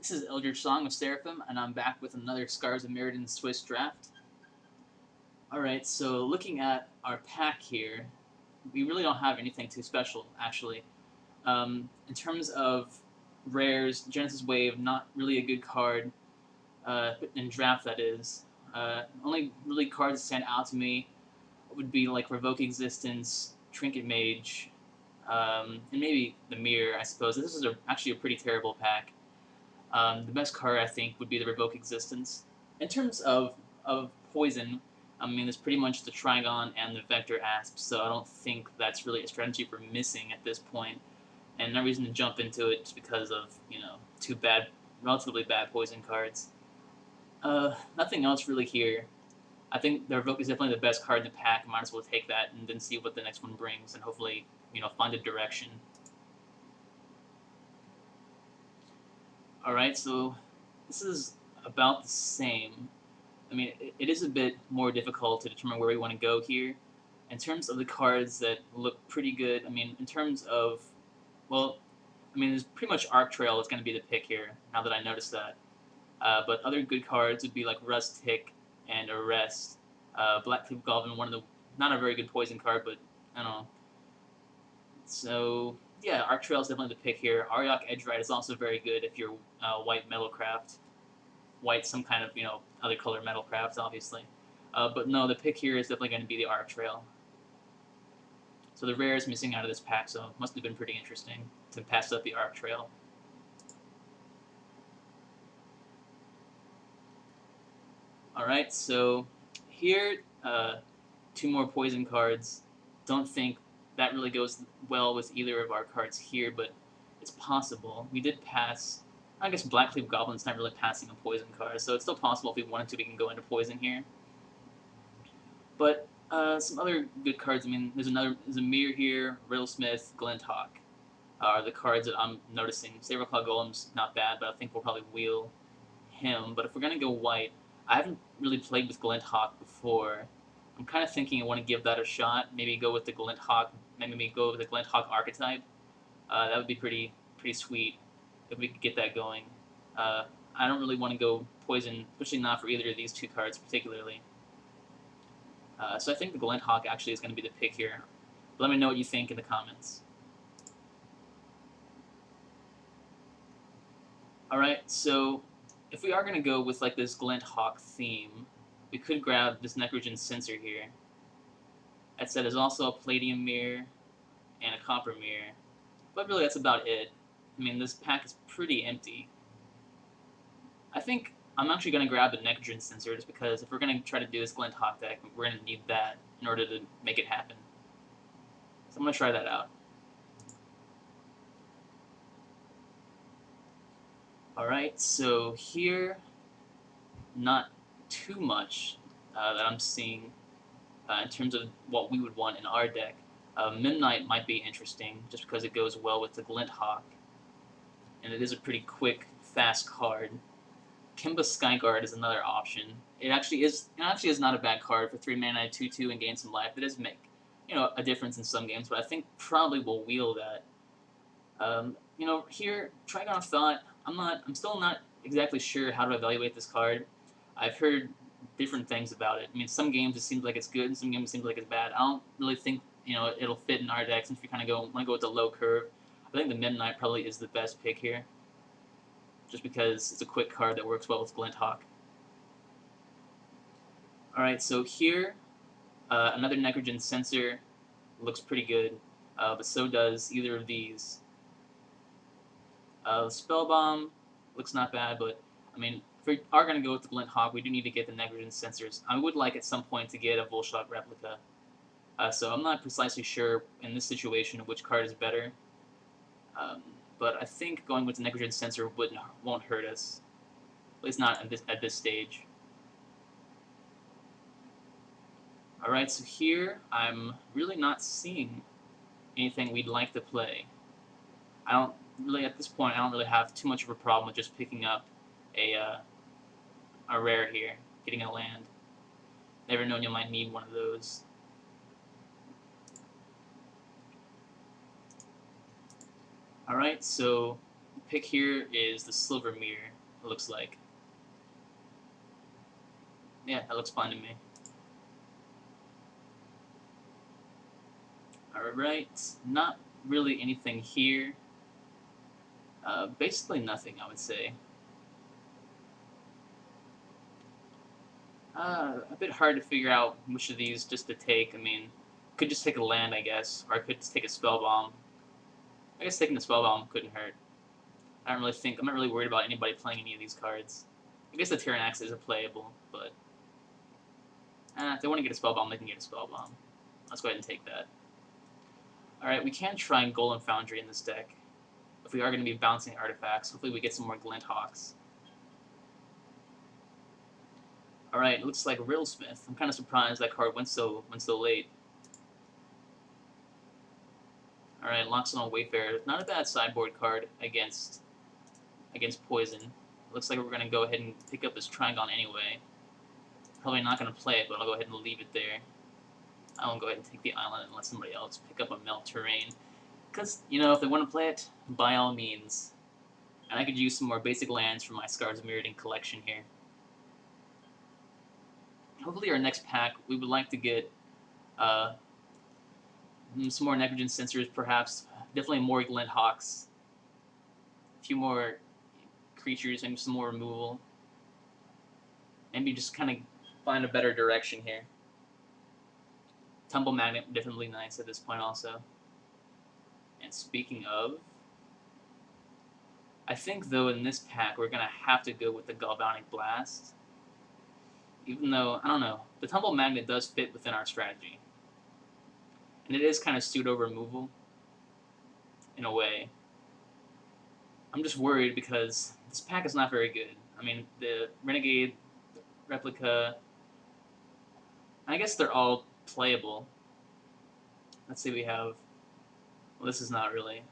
This is Eldritch Song of Seraphim, and I'm back with another Scars of Mirrodin Swiss draft. Alright, so looking at our pack here, we really don't have anything too special, actually. In terms of rares, Genesis Wave, not really a good card, in draft that is. Only really cards that stand out to me would be like Revoke Existence, Trinket Mage, and maybe the Mirror, I suppose. This is actually a pretty terrible pack. The best card, I think, would be the Revoke Existence. In terms of poison, I mean, there's pretty much the Trigon and the Vector Asp, so I don't think that's really a strategy for missing at this point, and no reason to jump into it just because of, two relatively bad poison cards. Nothing else really here. I think the Revoke is definitely the best card in the pack. Might as well take that and then see what the next one brings, and hopefully, find a direction. Alright, so this is about the same. I mean, it is a bit more difficult to determine where we want to go here. In terms of the cards that look pretty good, I mean, in terms of, well, I mean, there's pretty much Arc Trail is going to be the pick here, now that I noticed that. But other good cards would be like Rust Tick and Arrest. Black Cleave Goblin, one of the, not a very good poison card, but I don't know. So, yeah, Arc Trail is definitely the pick here. Ariok Edgeride is also very good if you're white Metalcraft. White, some kind of, other color Metalcraft, obviously. But no, the pick here is definitely going to be the Arc Trail. So the rare is missing out of this pack, so it must have been pretty interesting to pass up the Arc Trail. Alright, so here, two more poison cards. Don't think that really goes well with either of our cards here, but it's possible. We did pass, I guess Black Cleave Goblin's not really passing a poison card, so it's still possible if we wanted to, we can go into poison here. But some other good cards, I mean, there's a Mirror here, Riddlesmith, Glinthawk are the cards that I'm noticing. Saberclaw Golem's not bad, but I think we'll probably wheel him. But if we're going to go white, I haven't really played with Glinthawk before. I'm kind of thinking I want to give that a shot. Maybe go with the Glinthawk. Maybe go with the Glinthawk archetype. That would be pretty sweet if we could get that going. I don't really want to go poison, especially not for either of these two cards particularly. So I think the Glinthawk actually is going to be the pick here. But let me know what you think in the comments. Alright, so if we are going to go with like this Glinthawk theme, we could grab this Necrogen Sensor here. That said, there's also a Palladium Mirror and a Copper Mirror. But really, that's about it. I mean, this pack is pretty empty. I think I'm actually going to grab the Necrogen Sensor just because if we're going to try to do this Glinthawk deck, we're going to need that in order to make it happen. So I'm going to try that out. Alright, so here, not too much that I'm seeing in terms of what we would want in our deck. Midnight might be interesting just because it goes well with the Glinthawk, and it is a pretty quick, fast card. Kimba Skyguard is another option. It actually is not a bad card for 3 mana, 2/2, and gain some life. It does make a difference in some games, but I think probably we'll wheel that. Here, Trigon of Thought, I'm still not exactly sure how to evaluate this card. I've heard different things about it. I mean, some games it seems like it's good, and some games it seems like it's bad. I don't really think, it'll fit in our deck since we kind of want to go with the low curve. I think the Midnight probably is the best pick here, just because it's a quick card that works well with Glinthawk. Alright, so here, another Necrogen Sensor looks pretty good, but so does either of these. Spell Bomb looks not bad, but I mean, if we are going to go with the Glinthawk, we do need to get the Necrogen Sensors. I would like at some point to get a Volshok replica. So I'm not precisely sure in this situation which card is better. But I think going with the Necrogen Sensor won't hurt us. At least not at this stage. Alright, so here I'm really not seeing anything we'd like to play. At this point, I don't really have too much of a problem with just picking up a rare here, getting a land. Never known you might need one of those. Alright, so the pick here is the Silver Mirror. it looks like. Yeah, that looks fine to me. Alright, not really anything here. Basically nothing, I would say. A bit hard to figure out which of these just to take. I mean, could just take a land, I guess, or I could just take a spell bomb. I guess taking the spell bomb couldn't hurt. I'm not really worried about anybody playing any of these cards. I guess the Tyrannax is a playable, but if they want to get a spell bomb, they can get a spell bomb. Let's go ahead and take that. Alright, we can try Golem Foundry in this deck. If we are going to be bouncing artifacts, hopefully we get some more Glint Hawks. Alright, it looks like Riddlesmith. I'm kind of surprised that card went so late. Alright, Loxodon Wayfarer. Not a bad sideboard card against Poison. Looks like we're going to go ahead and pick up this Trigon anyway. Probably not going to play it, but I'll go ahead and leave it there. I won't go ahead and take the island and let somebody else pick up a Melt Terrain. Because, you know, if they want to play it, by all means. And I could use some more basic lands from my Scars of Mirrodin collection here. Hopefully our next pack, we would like to get some more Necrogen Sensors, perhaps. Definitely more Glint Hawks. A few more creatures, maybe some more removal. Maybe just kind of find a better direction here. Tumble Magnet, definitely nice at this point also. And speaking of, I think though in this pack we're going to have to go with the Galvanic Blast. Even though, I don't know, the Tumble Magnet does fit within our strategy. And it is kind of pseudo removal, in a way. I'm just worried because this pack is not very good. I mean, the Renegade, the Replica, I guess they're all playable. Let's see, we have, well, this is not really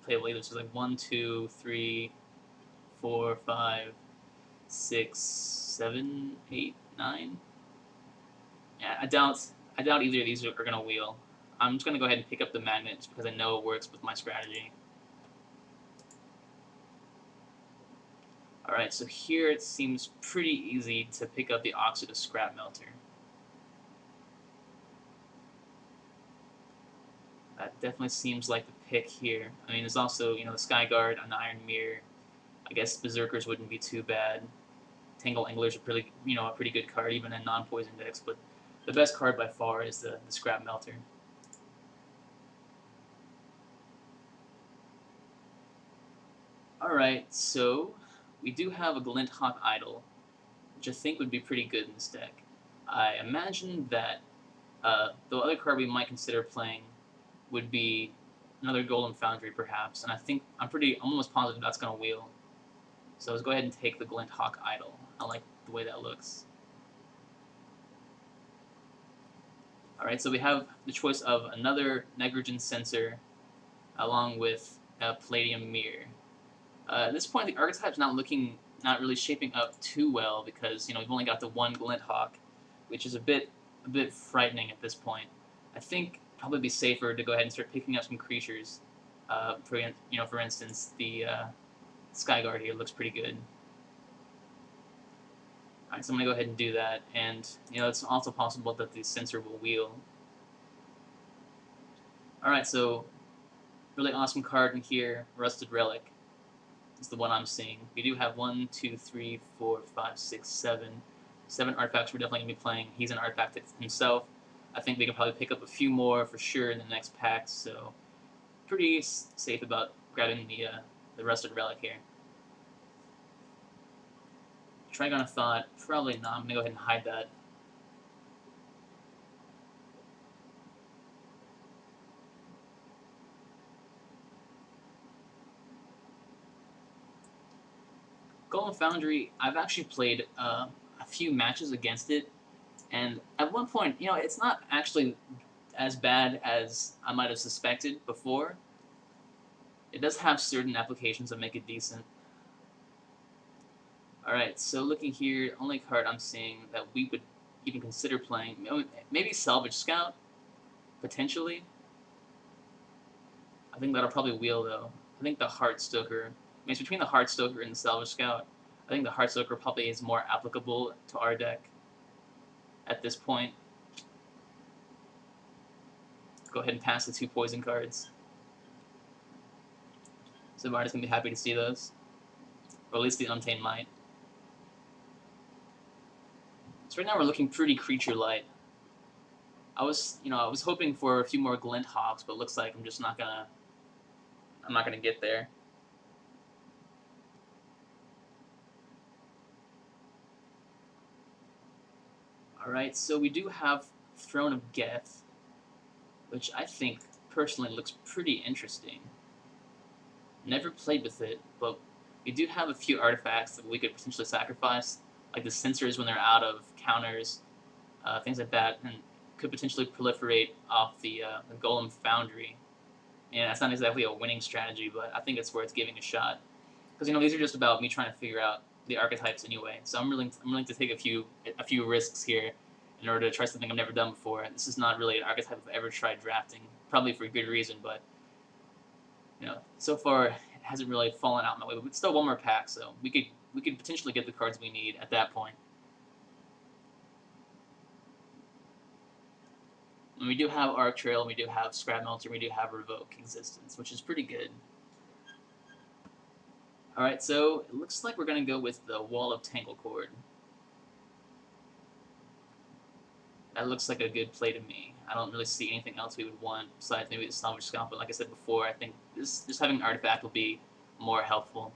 playable either. So like 1, 2, 3, 4, 5, 6, 7, 8, 9. Yeah, I doubt either of these are gonna wheel. I'm just gonna go ahead and pick up the magnet just because I know it works with my strategy. Alright, so here it seems pretty easy to pick up the Oxidus Scrap Melter. That definitely seems like the pick here. I mean, there's also, you know, the Skyguard, an Iron Mirror. I guess Berserkers wouldn't be too bad. Tangle Anglers are pretty, you know, a pretty good card even in non-poison decks, but the best card by far is the Scrap Melter. Alright, so we do have a Glint Hawk Idol, which I think would be pretty good in this deck. I imagine that the other card we might consider playing would be another Golem Foundry, perhaps, and I'm almost positive that's going to wheel. So let's go ahead and take the Glint Hawk Idol. I like the way that looks. Alright, so we have the choice of another Necrogen Sensor along with a Palladium Mirror. At this point, the archetype's not really shaping up too well because, you know, we've only got the one Glint Hawk, which is a bit frightening at this point. I think probably be safer to go ahead and start picking up some creatures. For instance, the Skyguard here looks pretty good. Alright, so I'm going to go ahead and do that, and, you know, it's also possible that the sensor will wheel. Alright, so, really awesome card in here, Rusted Relic. Is the one I'm seeing. We do have 1, 2, 3, 4, 5, 6, 7. 7 artifacts we're definitely going to be playing. He's an artifact himself. I think we can probably pick up a few more for sure in the next pack, so pretty safe about grabbing the Rusted Relic here. Trigon of Thought, probably not. I'm going to go ahead and hide that. Golem Foundry, I've actually played a few matches against it, and at one point, you know, it's not actually as bad as I might have suspected before. It does have certain applications that make it decent. Alright, so looking here, only card I'm seeing that we would even consider playing, maybe Salvage Scout, potentially. I think that'll probably wheel though. I think the Heartstoker it's between the Heartstoker and the Salvage Scout. I think the Heartstoker probably is more applicable to our deck at this point. Go ahead and pass the 2 poison cards. So Marta's gonna be happy to see those. Or at least the Untamed Might. So right now we're looking pretty creature light. I was hoping for a few more Glint Hawks, but it looks like I'm not gonna get there. Alright, so we do have Throne of Geth, which I think personally looks pretty interesting. Never played with it, but we do have a few artifacts that we could potentially sacrifice, like the sensors when they're out of counters, things like that, and could potentially proliferate off the Golem Foundry. And that's not exactly a winning strategy, but I think it's worth giving a shot. Because these are just about me trying to figure out the archetypes anyway. So I'm willing to take a few risks here in order to try something I've never done before. This is not really an archetype I've ever tried drafting, probably for good reason, but so far it hasn't really fallen out in my way. But it's still one more pack, so we could potentially get the cards we need at that point. And we do have Arc Trail, we do have Scrap Melter, we do have Revoke Existence, which is pretty good. Alright, so it looks like we're going to go with the Wall of Tanglecord. That looks like a good play to me. I don't really see anything else we would want besides maybe the Salvage Scout, but like I said before, I think just having an artifact will be more helpful.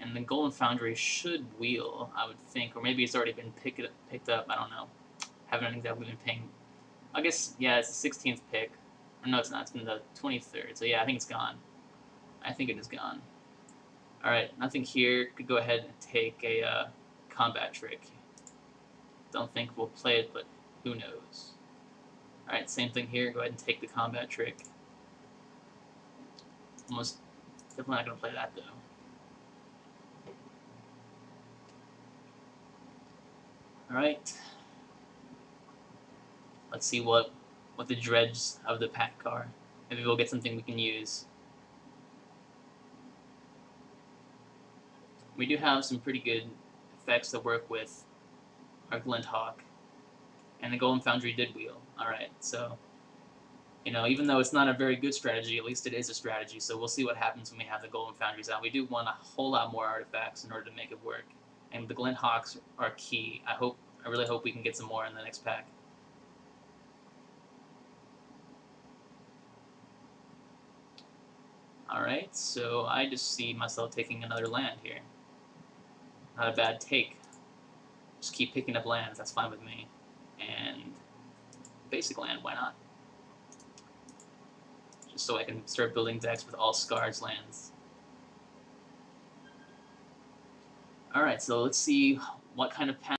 And the Golden Foundry should wheel, I would think, or maybe it's already been picked up, I don't know. Haven't exactly been paying. I guess, yeah, it's the 16th pick. Or no, it's not, it's been the 23rd, so yeah, I think it's gone. I think it is gone. Alright, nothing here. Could go ahead and take a combat trick. Don't think we'll play it, but who knows. Alright, same thing here. Go ahead and take the combat trick. Almost definitely not going to play that, though. Alright. Let's see what the dregs of the pack are. Maybe we'll get something we can use. We do have some pretty good effects that work with our Glint Hawk. And the Golem Foundry did wheel. Alright, so even though it's not a very good strategy, at least it is a strategy, so we'll see what happens when we have the Golem Foundries out. We do want a whole lot more artifacts in order to make it work. And the Glint Hawks are key. I really hope we can get some more in the next pack. Alright, so I just see myself taking another land here. Not a bad take. Just keep picking up lands, that's fine with me. And basic land, why not? Just so I can start building decks with all Scar's lands. Alright, so let's see what kind of path